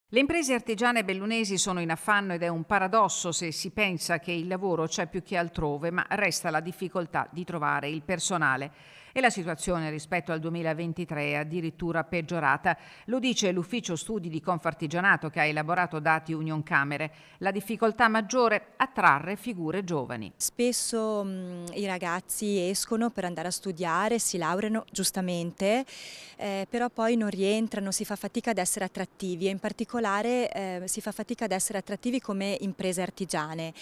Le imprese artigiane bellunesi sono in affanno ed è un paradosso se si pensa che il lavoro c'è più che altrove, ma resta la difficoltà di trovare il personale. E la situazione rispetto al 2023 è addirittura peggiorata. Lo dice l'Ufficio Studi di Confartigianato che ha elaborato dati Unioncamere. La difficoltà maggiore? Attrarre figure giovani. Spesso i ragazzi escono per andare a studiare, si laureano giustamente, però poi non rientrano, si fa fatica ad essere attrattivi e in particolare si fa fatica ad essere attrattivi come imprese artigiane.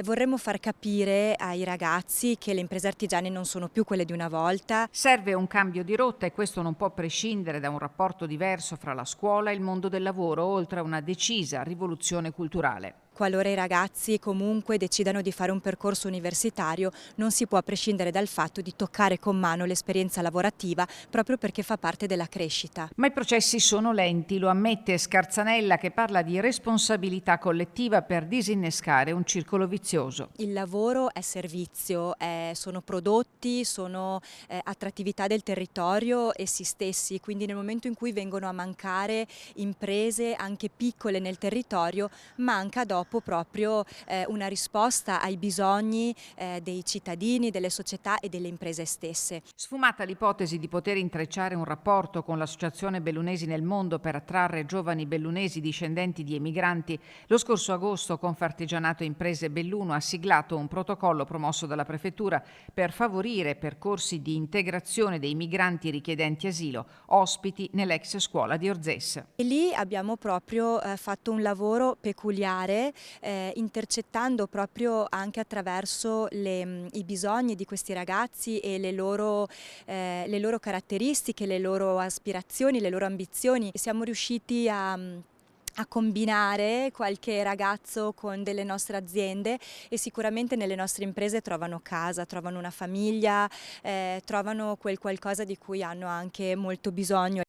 Vorremmo far capire ai ragazzi che le imprese artigiane non sono più quelle di una volta. Serve un cambio di rotta e questo non può prescindere da un rapporto diverso fra la scuola e il mondo del lavoro, oltre a una decisa rivoluzione culturale. Qualora i ragazzi comunque decidano di fare un percorso universitario, non si può prescindere dal fatto di toccare con mano l'esperienza lavorativa proprio perché fa parte della crescita. Ma i processi sono lenti, lo ammette Scarzanella che parla di responsabilità collettiva per disinnescare un circolo vizioso. Il lavoro è servizio, sono prodotti, sono attrattività del territorio essi stessi, quindi nel momento in cui vengono a mancare imprese anche piccole nel territorio, manca dopo proprio una risposta ai bisogni dei cittadini, delle società e delle imprese stesse. Sfumata l'ipotesi di poter intrecciare un rapporto con l'Associazione Bellunesi nel Mondo per attrarre giovani bellunesi discendenti di emigranti, lo scorso agosto Confartigianato Imprese Belluno ha siglato un protocollo promosso dalla Prefettura per favorire percorsi di integrazione dei migranti richiedenti asilo, ospiti nell'ex scuola di Orzès. E lì abbiamo proprio fatto un lavoro peculiare, intercettando proprio anche attraverso i bisogni di questi ragazzi e le loro caratteristiche, le loro aspirazioni, le loro ambizioni. Siamo riusciti a combinare qualche ragazzo con delle nostre aziende e sicuramente nelle nostre imprese trovano casa, trovano una famiglia, trovano quel qualcosa di cui hanno anche molto bisogno.